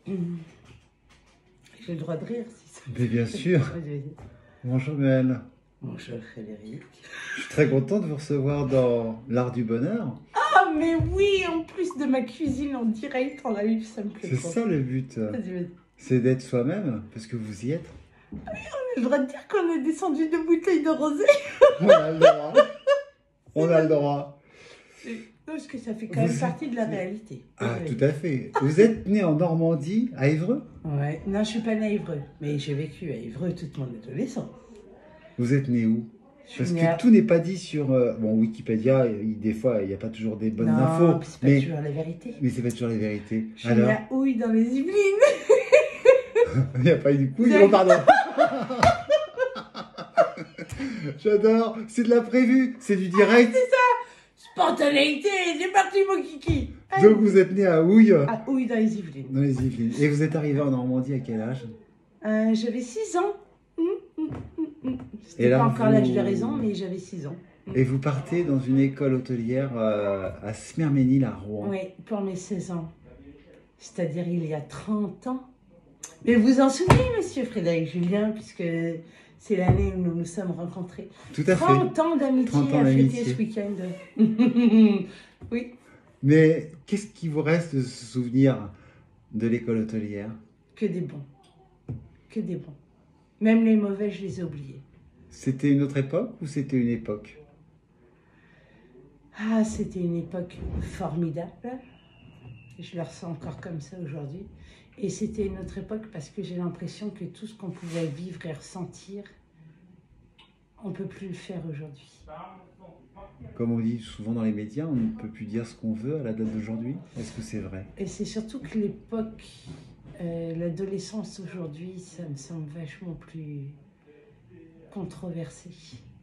J'ai le droit de rire si ça. Mais bien sûr. Bonjour Mel. Bonjour Frédéric. Je suis très content de vous recevoir dans l'Art du Bonheur. Ah mais oui, en plus de ma cuisine en direct en live, ça me plaît C'est trop. ça le but. Vas-y. C'est d'être soi-même, parce que vous y êtes. On a le droit de dire qu'on a descendu 2 bouteilles de rosé. On a le droit. On a le droit. Non, parce que ça fait quand même partie de la réalité. Ah, tout à fait. Vous êtes né en Normandie, à Évreux? Ouais. Non, je suis pas née à Évreux, mais j'ai vécu à Évreux toute mon adolescence. Vous êtes né où? Parce née que tout n'est pas dit sur... bon, Wikipédia, des fois, il n'y a pas toujours des bonnes infos. C'est pas toujours la vérité. Mais c'est pas toujours la vérité. Je suis née à Houille dans les Yvelines. Il n'y a pas eu du coup, oh, pardon. J'adore, c'est de l'imprévu, c'est du direct. C'est ça. Spontanéité, c'est parti mon kiki. Donc vous êtes né à Houille. À Houille dans les Yvelines. Dans les Yvelines. Et vous êtes arrivé en Normandie à quel âge? J'avais 6 ans. C'était là, pas encore l'âge de raison, mais j'avais 6 ans. Et vous partez dans une école hôtelière à Smerménil à Rouen. Oui, pour mes 16 ans. C'est-à-dire il y a 30 ans. Mais vous en souvenez, monsieur Frédéric Julien, puisque c'est l'année où nous nous sommes rencontrés. Tout à fait. 30 ans d'amitié à fêter ce week-end. Oui. Mais qu'est-ce qui vous reste de ce souvenir de l'école hôtelière? Que des bons. Que des bons. Même les mauvais, je les ai oubliés. C'était une autre époque ou c'était une époque? Ah, c'était une époque formidable. Je le ressens encore comme ça aujourd'hui. Et c'était une autre époque parce que j'ai l'impression que tout ce qu'on pouvait vivre et ressentir, on ne peut plus le faire aujourd'hui. Comme on dit souvent dans les médias, on ne peut plus dire ce qu'on veut à la date d'aujourd'hui. Est-ce que c'est vrai? Et c'est surtout que l'époque, l'adolescence aujourd'hui, ça me semble vachement plus controversé.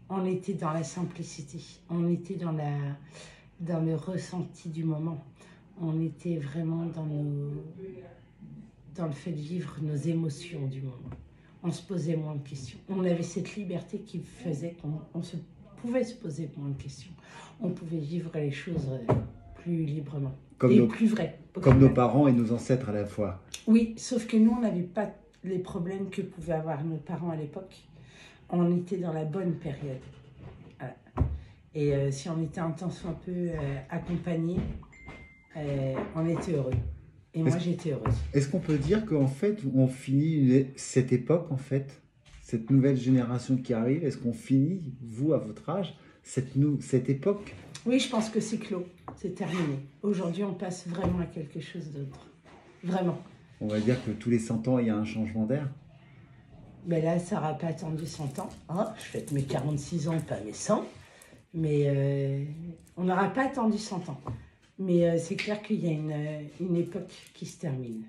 On était dans la simplicité, on était dans le ressenti du moment. On était vraiment dans le fait de vivre nos émotions du moment. On se posait moins de questions. On avait cette liberté qui faisait qu'on pouvait se poser moins de questions. On pouvait vivre les choses plus librement plus vraies. Comme nos parents et nos ancêtres à la fois. Oui, sauf que nous, on n'avait pas les problèmes que pouvaient avoir nos parents à l'époque. On était dans la bonne période. Voilà. Et si on était un temps soit un peu accompagnés, on était heureux. Et moi, j'étais heureuse. Est-ce qu'on peut dire qu'en fait, on finit cette époque, en fait, cette nouvelle génération qui arrive, est-ce qu'on finit, vous, à votre âge, cette époque? Oui, je pense que c'est clos, c'est terminé. Aujourd'hui, on passe vraiment à quelque chose d'autre. Vraiment. On va dire que tous les 100 ans, il y a un changement d'air. Ben là, ça n'aura pas attendu 100 ans. Hein, je fête mes 46 ans, pas mes 100. Mais on n'aura pas attendu 100 ans. Mais c'est clair qu'il y a une époque qui se termine.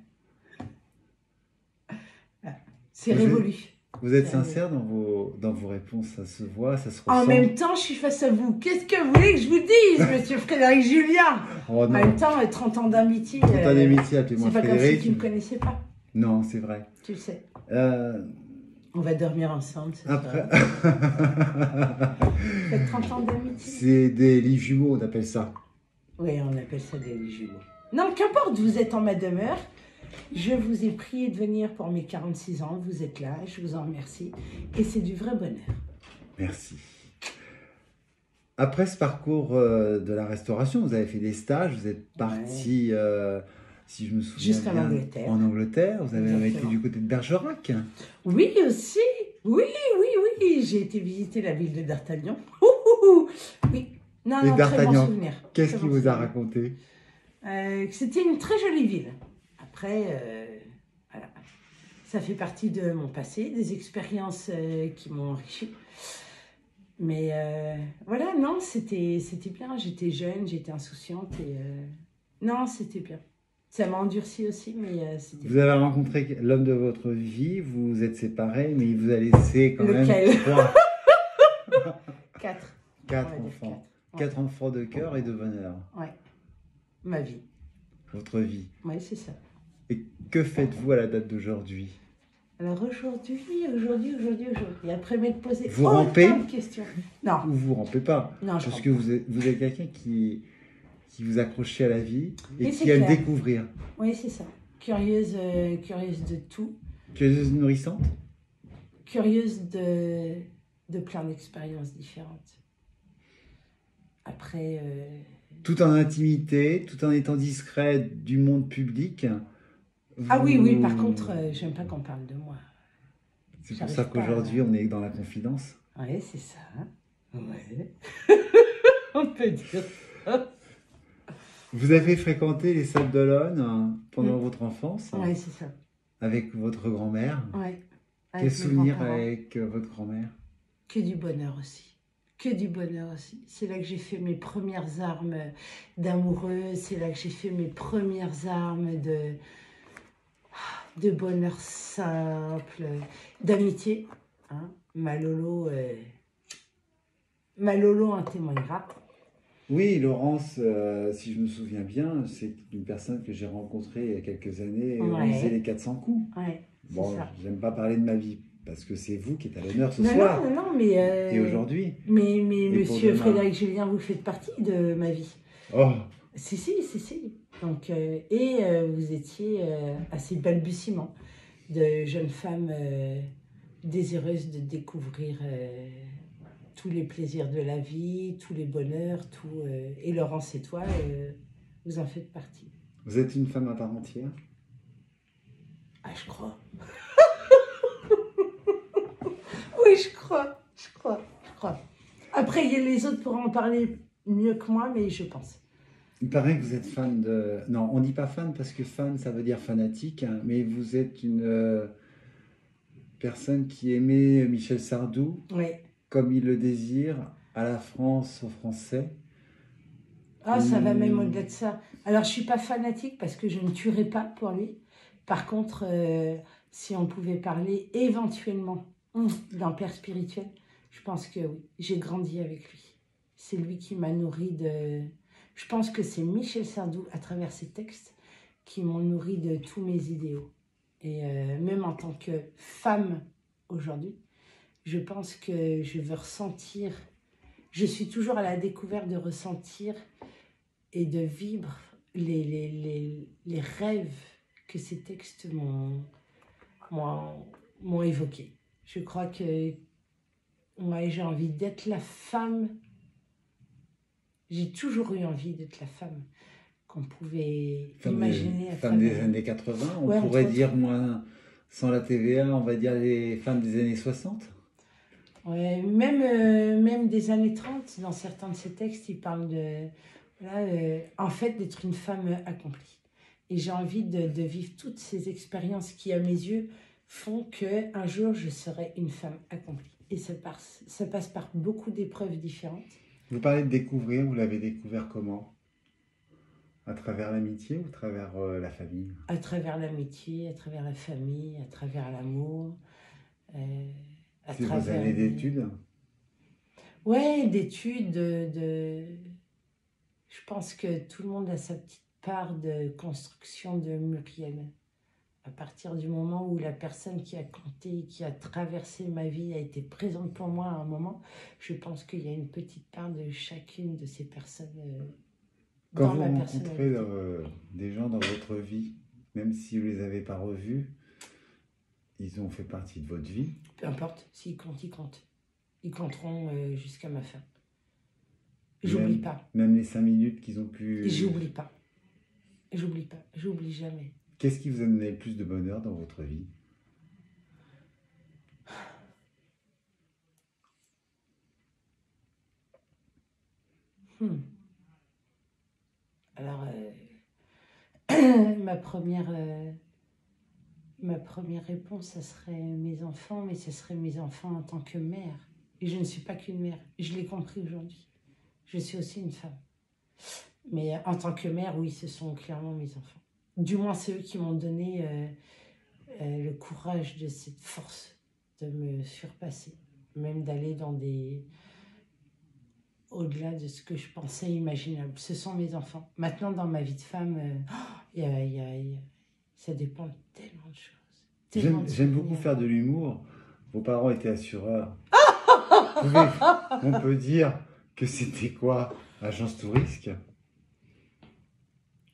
C'est révolu. Vous êtes sincère dans vos réponses, ça se voit, ça se ressent. En même temps, je suis face à vous. Qu'est-ce que vous voulez que je vous dise, monsieur Frédéric Julien? Oh, en même temps, 30 ans d'amitié. 30 ans d'amitié, appelez-moi Frédéric. C'est pas comme si tu ne me connaissais pas. Non, c'est vrai. Tu le sais. On va dormir ensemble, c'est après... ça. Faites 30 ans d'amitié. C'est des lits jumeaux, on appelle ça. Oui, on appelle ça des lits jumeaux. Non, qu'importe, vous êtes en ma demeure. Je vous ai prié de venir pour mes 46 ans. Vous êtes là, je vous en remercie. Et c'est du vrai bonheur. Merci. Après ce parcours de la restauration, vous avez fait des stages, vous êtes parti, si je me souviens jusqu'en bien, Angleterre. En Angleterre, vous avez été du côté de Bergerac. Oui, aussi. Oui. J'ai été visiter la ville de D'Artagnan. Oui. Non, et D'Artagnan, très bon souvenir. Qu'est-ce qu'il vous a raconté? C'était une très jolie ville. Après, voilà. Ça fait partie de mon passé, des expériences qui m'ont enrichi. Mais voilà, non, c'était bien. J'étais jeune, j'étais insouciante et non, c'était bien. Ça m'a endurci aussi, mais c'était Vous avez rencontré l'homme de votre vie, vous vous êtes séparés, mais il vous a laissé quand même 3. 4. 4 enfants. 4 enfants de cœur et de bonheur. Ouais, ma vie. Votre vie. Oui, c'est ça. Et que faites-vous à la date d'aujourd'hui? Alors aujourd'hui, après m'être posé vous rampez de questions. Non. Ou vous rampez pas? Non, je parce que vous êtes quelqu'un qui vous accroche à la vie et qui aime découvrir. Oui, c'est ça. curieuse de tout, Curieuse, nourrissante? curieuse de plein d'expériences différentes. Après, Tout en intimité, tout en étant discret du monde public. ah oui, vous- par contre, j'aime pas qu'on parle de moi. C'est pour j'arrive ça pas à- qu'aujourd'hui, on est dans la confidence. Ouais, c'est ça. Ouais. On peut dire. Vous avez fréquenté les Sables d'Olonne pendant Mm. votre enfance Ouais, c'est ça. avec votre grand-mère. Ouais. Quel Avec mes souvenir grands-parents. avec votre grand-mère? Que du bonheur aussi. Que du bonheur aussi. C'est là que j'ai fait mes premières armes d'amoureux. C'est là que j'ai fait mes premières armes de bonheur simple, d'amitié. Hein. Ma Lolo en témoignera. Oui, Laurence, si je me souviens bien, c'est une personne que j'ai rencontrée il y a quelques années. On Ouais. lisait les 400 coups. Ouais, c'est Bon, ça. j'aime pas parler de ma vie parce que c'est vous qui êtes à l'honneur ce Non, soir non, non, mais, et aujourd'hui. mais Et pour monsieur demain. Frédéric Julien, vous faites partie de ma vie. Oh, Si, si, si, si. Donc, vous étiez à ces balbutiements de jeunes femmes désireuses de découvrir tous les plaisirs de la vie, tous les bonheurs, tout. Et Laurence et toi, vous en faites partie. vous êtes une femme à part entière? Ah, je crois. Oui, je crois. Après, il y a les autres pourront en parler mieux que moi, mais je pense. Il paraît que vous êtes fan de... Non, on dit pas fan parce que fan, ça veut dire fanatique, hein, mais vous êtes une personne qui aimait Michel Sardou Oui. comme il le désire, à la France, aux Français. Ah, ça va même au-delà de ça. Alors, je suis pas fanatique parce que je ne tuerai pas pour lui. Par contre, si on pouvait parler éventuellement d'un père spirituel, je pense que oui, j'ai grandi avec lui. C'est lui qui m'a nourri de... Je pense que c'est Michel Sardou, à travers ses textes, qui m'ont nourri de tous mes idéaux. Et même en tant que femme aujourd'hui, je pense que je veux ressentir... Je suis toujours à la découverte de ressentir et de vivre les rêves que ces textes m'ont évoqués. Je crois que moi, j'ai envie d'être la femme. J'ai toujours eu envie d'être la femme qu'on pouvait imaginer à Femmes des travers... années 80, on Ouais, pourrait entre autres. dire, moins sans la TVA, on va dire les femmes des années 60. Ouais, même des années 30, dans certains de ces textes, il parle de, voilà, en fait, d'être une femme accomplie. Et j'ai envie de vivre toutes ces expériences qui, à mes yeux, font qu'un jour, je serai une femme accomplie. Et ça passe par beaucoup d'épreuves différentes. Vous parlez de découvrir, vous l'avez découvert comment? À travers l'amitié ou à travers la famille? À travers l'amitié, à travers la famille, à travers l'amour, à C'est vos travers... années d'études? Ouais, d'études, je pense que tout le monde a sa petite part de construction de Muriel. À partir du moment où la personne qui a compté, qui a traversé ma vie, a été présente pour moi à un moment, je pense qu'il y a une petite part de chacune de ces personnes Quand dans vous ma rencontrez personnalité. des gens dans votre vie, même si vous ne les avez pas revus, ils ont fait partie de votre vie. Peu importe, s'ils comptent, ils comptent. Ils compteront jusqu'à ma fin. J'oublie pas. Même les 5 minutes qu'ils ont pu... J'oublie pas. J'oublie pas. J'oublie jamais. Qu'est-ce qui vous a donné le plus de bonheur dans votre vie? Alors, ma première réponse, ça serait mes enfants, mais ce serait mes enfants en tant que mère. Et je ne suis pas qu'une mère. Je l'ai compris aujourd'hui. Je suis aussi une femme. Mais en tant que mère, oui, ce sont clairement mes enfants. Du moins, c'est eux qui m'ont donné le courage de cette force de me surpasser. Même d'aller dans des... au-delà de ce que je pensais imaginable. Ce sont mes enfants. Maintenant, dans ma vie de femme, ça dépend de tellement de choses. J'aime beaucoup faire de l'humour. Vos parents étaient assureurs. On peut dire que c'était quoi? Agence Tourisque?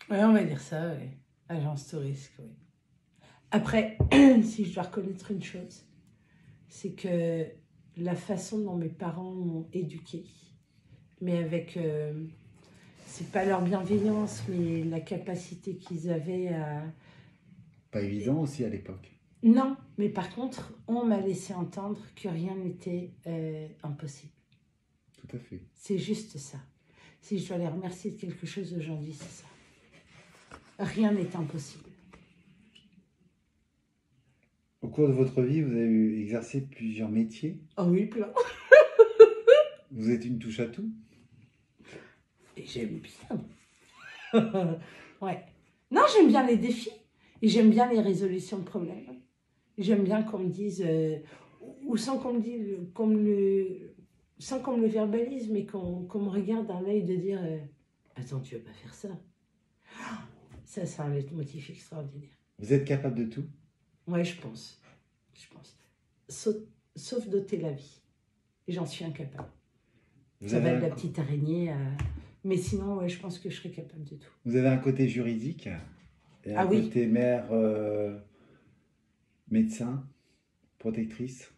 Ouais, on va dire ça, ouais. Agence touriste, oui. Après, si je dois reconnaître une chose, c'est que la façon dont mes parents m'ont éduquée, mais avec, c'est pas leur bienveillance, mais la capacité qu'ils avaient à... Pas évident aussi à l'époque. Non, mais par contre, on m'a laissé entendre que rien n'était impossible. Tout à fait. C'est juste ça. Si je dois les remercier de quelque chose aujourd'hui, c'est ça. Rien n'est impossible. Au cours de votre vie, vous avez exercé plusieurs métiers. Oh oui, plein. Vous êtes une touche à tout. Et j'aime bien. Ouais. Non, j'aime bien les défis. Et j'aime bien les résolutions de problèmes. J'aime bien qu'on me dise, ou sans qu'on me dise, sans qu'on me le verbalise, mais qu'on me regarde d'un œil de dire attends, tu veux pas faire ça. Ça, c'est un leitmotiv extraordinaire. Vous êtes capable de tout. Ouais, je pense. Sauf d'ôter la vie. Et j'en suis incapable. Vous Ça avez va de un la petite araignée à... Mais sinon, ouais, je pense que je serais capable de tout. Vous avez un côté juridique et un oui. côté mère, médecin, protectrice.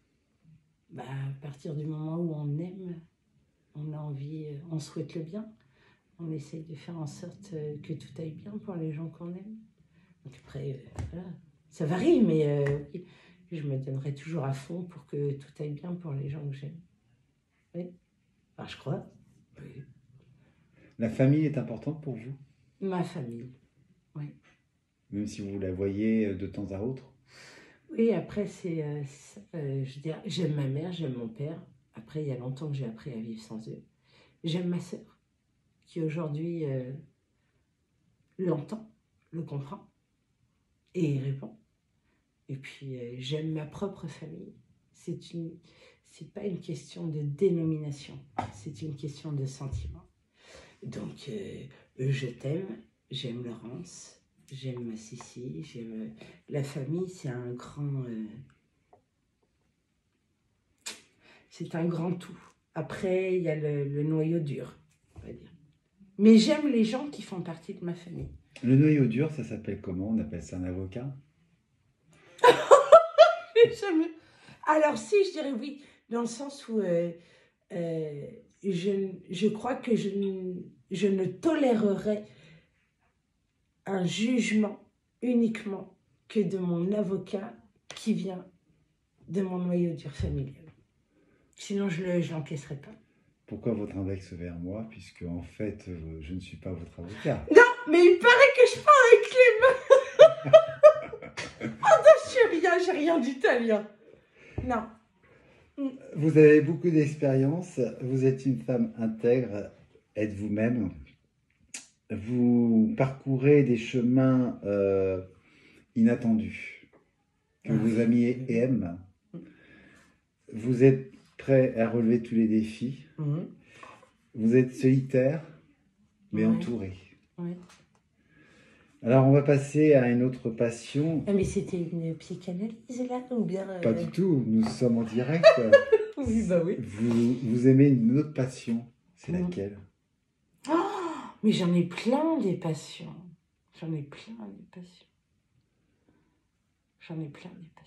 Bah, à partir du moment où on aime, on a envie, on souhaite le bien, on essaye de faire en sorte que tout aille bien pour les gens qu'on aime. Donc après, voilà, ça varie, mais oui, je me donnerai toujours à fond pour que tout aille bien pour les gens que j'aime. Oui, enfin, je crois. Oui. La famille est importante pour vous? Ma famille, oui. Même si vous la voyez de temps à autre? Oui, après, je dirais, j'aime ma mère, j'aime mon père. Après, il y a longtemps que j'ai appris à vivre sans eux. J'aime ma sœur, qui aujourd'hui l'entend, le comprend et y répond. Et puis, j'aime ma propre famille. C'est pas une question de dénomination, c'est une question de sentiment. Donc, je t'aime, j'aime Laurence, j'aime ma Sissi, j'aime... La famille, c'est un grand... c'est un grand tout. Après, il y a le noyau dur, on va dire. Mais j'aime les gens qui font partie de ma famille. Le noyau dur, ça s'appelle comment? On appelle ça un avocat? Alors si, je dirais oui, dans le sens où je crois que je ne tolérerai un jugement uniquement que de mon avocat qui vient de mon noyau dur familial. Sinon, je l'encaisserai pas. Pourquoi votre index vers moi? Puisque en fait, je ne suis pas votre avocat. Non, mais il paraît que je parle avec les mains. Oh non, j'ai rien d'italien. Non. Vous avez beaucoup d'expérience, vous êtes une femme intègre, êtes vous-même. Vous parcourez des chemins inattendus que vos amis aiment. Vous êtes prêt à relever tous les défis. Vous êtes solitaire, mais entouré. Oui. Alors, on va passer à une autre passion. Mais c'était une psychanalyse, là, ou bien... Pas du tout, nous sommes en direct. Oui, bah oui. Vous aimez une autre passion, c'est laquelle? Oh, mais j'en ai plein des passions. J'en ai plein des passions.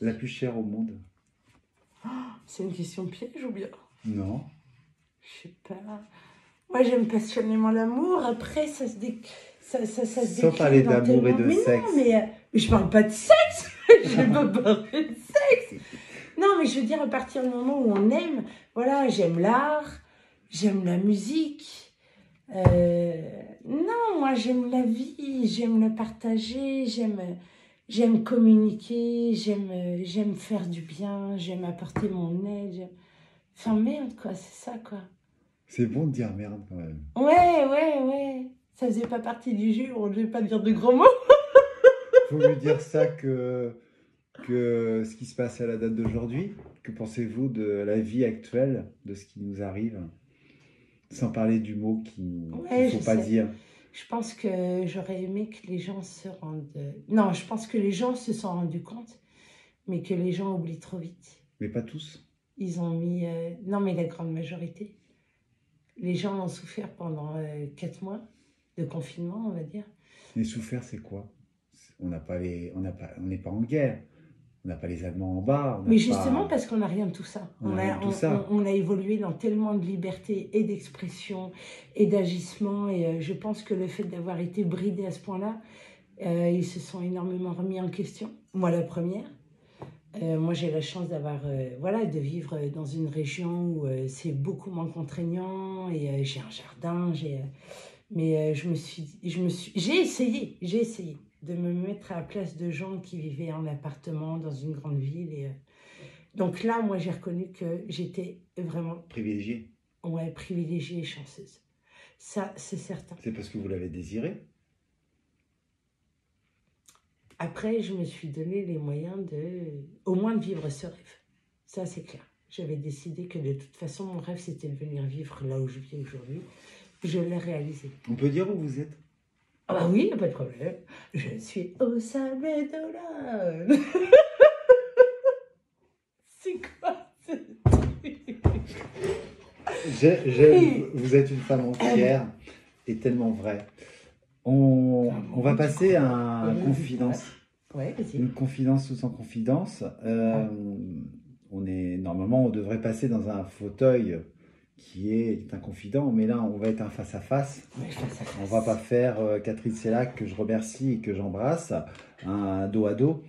La plus chère au monde? Oh, c'est une question piège ou bien? Non. Je sais pas. Moi, j'aime passionnément l'amour. Après, ça se décline. Sans parler d'amour et de sexe. Non, mais je parle pas de sexe. Je vais pas parler de sexe. Non, mais je veux dire, à partir du moment où on aime, voilà, j'aime l'art, j'aime la musique. Non, moi, j'aime la vie, j'aime la partager, j'aime communiquer, j'aime faire du bien, j'aime apporter mon aide. Enfin, merde, quoi, c'est ça, quoi. C'est bon de dire merde, quand même. Ouais. Ça faisait pas partie du jeu, on ne devait pas dire de gros mots. Faut lui dire ça que ce qui se passe à la date d'aujourd'hui. Que pensez-vous de la vie actuelle, de ce qui nous arrive? Sans parler du mot qu'il ne faut pas dire. Je pense que j'aurais aimé que les gens se rendent... Non, je pense que les gens se sont rendus compte, mais que les gens oublient trop vite. Mais pas tous. Ils ont mis... Non, mais la grande majorité. Les gens ont souffert pendant 4 mois de confinement, on va dire. Mais souffert, c'est quoi? on n'est pas en guerre. On n'a pas les Allemands en bas. Mais justement, parce qu'on n'a rien de tout ça. On a rien de tout ça. On a évolué dans tellement de liberté et d'expression et d'agissement. Et je pense que le fait d'avoir été bridé à ce point-là, ils se sont énormément remis en question. Moi, la première. Moi, j'ai la chance de vivre dans une région où c'est beaucoup moins contraignant et j'ai un jardin. Mais j'ai essayé de me mettre à la place de gens qui vivaient en appartement dans une grande ville. Donc là, moi, j'ai reconnu que j'étais vraiment privilégiée. Ouais, privilégiée et chanceuse. Ça, c'est certain. C'est parce que vous l'avez désiré. Après, je me suis donné les moyens au moins de vivre ce rêve. Ça, c'est clair. J'avais décidé que de toute façon, mon rêve, c'était de venir vivre là où je vis aujourd'hui. Je l'ai réalisé. On peut dire où vous êtes? Ah bah oui, pas de problème. Je suis au Salvador. C'est quoi ce truc? Vous êtes une femme entière et tellement vraie. On va passer à une confidence. Ouais, vas-y. Une confidence ou sans confidence. Normalement, on devrait passer dans un fauteuil qui est un confident, mais là, on va être un face-à-face. Ouais, face-à-face. On va pas faire Catherine Sellac, que je remercie et que j'embrasse, un dos à dos,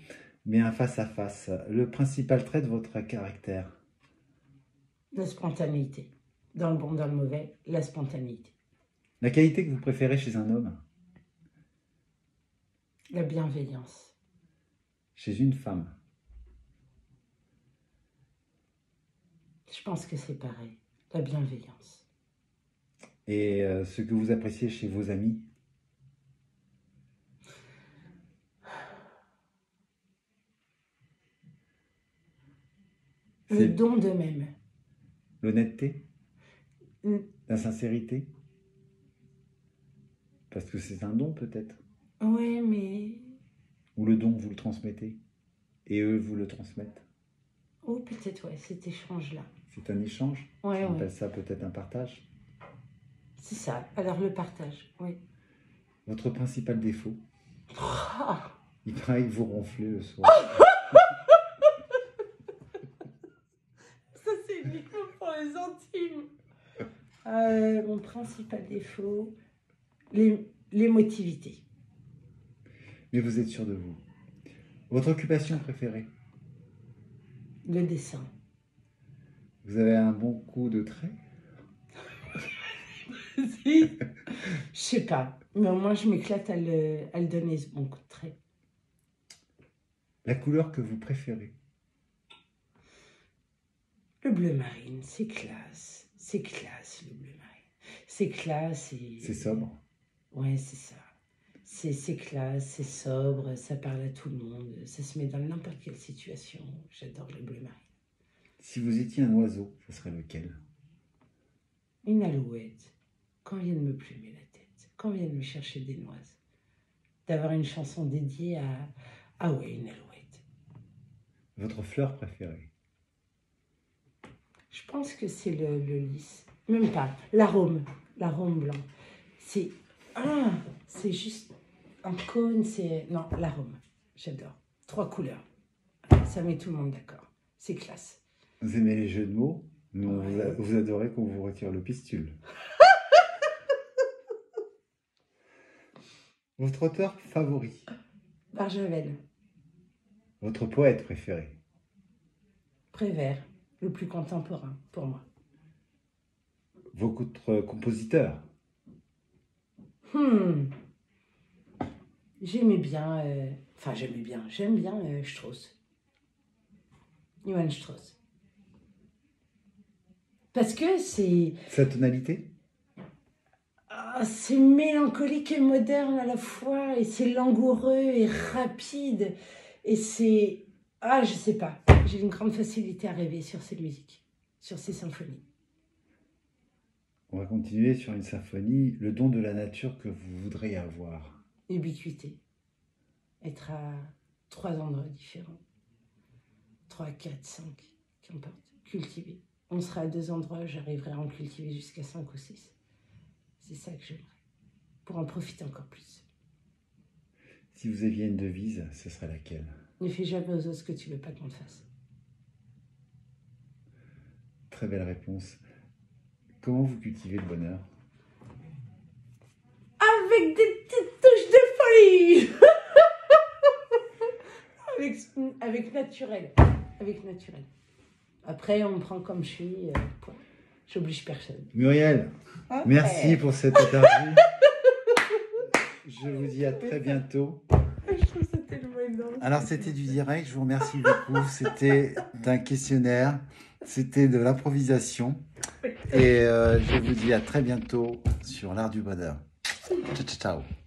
mais un face-à-face. Le principal trait de votre caractère? La spontanéité. Dans le bon, dans le mauvais, la spontanéité. La qualité que vous préférez chez un homme? La bienveillance. Chez une femme? Je pense que c'est pareil. La bienveillance. Et ce que vous appréciez chez vos amis? Le don d'eux-mêmes. L'honnêteté? La sincérité? Parce que c'est un don peut-être. Ouais, mais... Ou le don, vous le transmettez. Et eux vous le transmettent. Oh, peut-être, ouais, cet échange-là. C'est un échange. Ouais, On appelle ça peut-être un partage. C'est ça, alors le partage, oui. Votre principal défaut? Oh. Il paraît que vous ronflez le soir. Ça, c'est uniquement pour les intimes. Mon principal défaut, l'émotivité. Mais vous êtes sûr de vous. Votre occupation préférée? Le dessin. Vous avez un bon coup de trait? Si. Je sais pas, mais au moins je m'éclate à le donner, ce bon coup de trait. La couleur que vous préférez? Le bleu marine, c'est classe. C'est classe, le bleu marine. C'est classe et... C'est sobre? Ouais, c'est ça. C'est classe, c'est sobre, ça parle à tout le monde, ça se met dans n'importe quelle situation. J'adore le bleu marine. Si vous étiez un oiseau, ce serait lequel? Une alouette. Quand viennent me plumer la tête, quand viennent me chercher des noises. D'avoir une chanson dédiée à... Ah ouais, une alouette. Votre fleur préférée? Je pense que c'est le lys. Même pas. L'arôme blanc. C'est... Ah, c'est juste un cône, c'est... Non, l'arôme. J'adore. 3 couleurs. Ça met tout le monde d'accord. C'est classe. Vous aimez les jeux de mots? Non, ouais. vous adorez qu'on vous retire le pistule. Votre auteur favori? Barjavel. Votre poète préféré? Prévert. Le plus contemporain, pour moi. Votre compositeur? J'aimais bien... j'aime bien Strauss. Johann Strauss. Parce que c'est... Sa tonalité? C'est mélancolique et moderne à la fois, et c'est langoureux et rapide, et c'est... Ah, je sais pas, j'ai une grande facilité à rêver sur ces musiques, sur ces symphonies. On va continuer sur une symphonie, le don de la nature que vous voudriez avoir. Ubiquité. Être à 3 endroits différents. 3, 4, 5, qu'importe. Cultiver. On sera à 2 endroits, j'arriverai à en cultiver jusqu'à 5 ou 6. C'est ça que j'aimerais. Pour en profiter encore plus. Si vous aviez une devise, ce serait laquelle? Ne fais jamais aux autres ce que tu veux pas qu'on te fasse. Très belle réponse. Comment vous cultivez le bonheur? Avec des petites touches de folie. avec naturel. Avec naturel. Après, on me prend comme je suis. Point. J'oblige personne. Muriel, Okay. Merci pour cette interview. Je vous dis à très bientôt. Je trouve ça tellement énorme. Alors, c'était du direct. Je vous remercie beaucoup. C'était un questionnaire. C'était de l'improvisation. Et je vous dis à très bientôt sur l'art du bonheur. Ciao, ciao, ciao.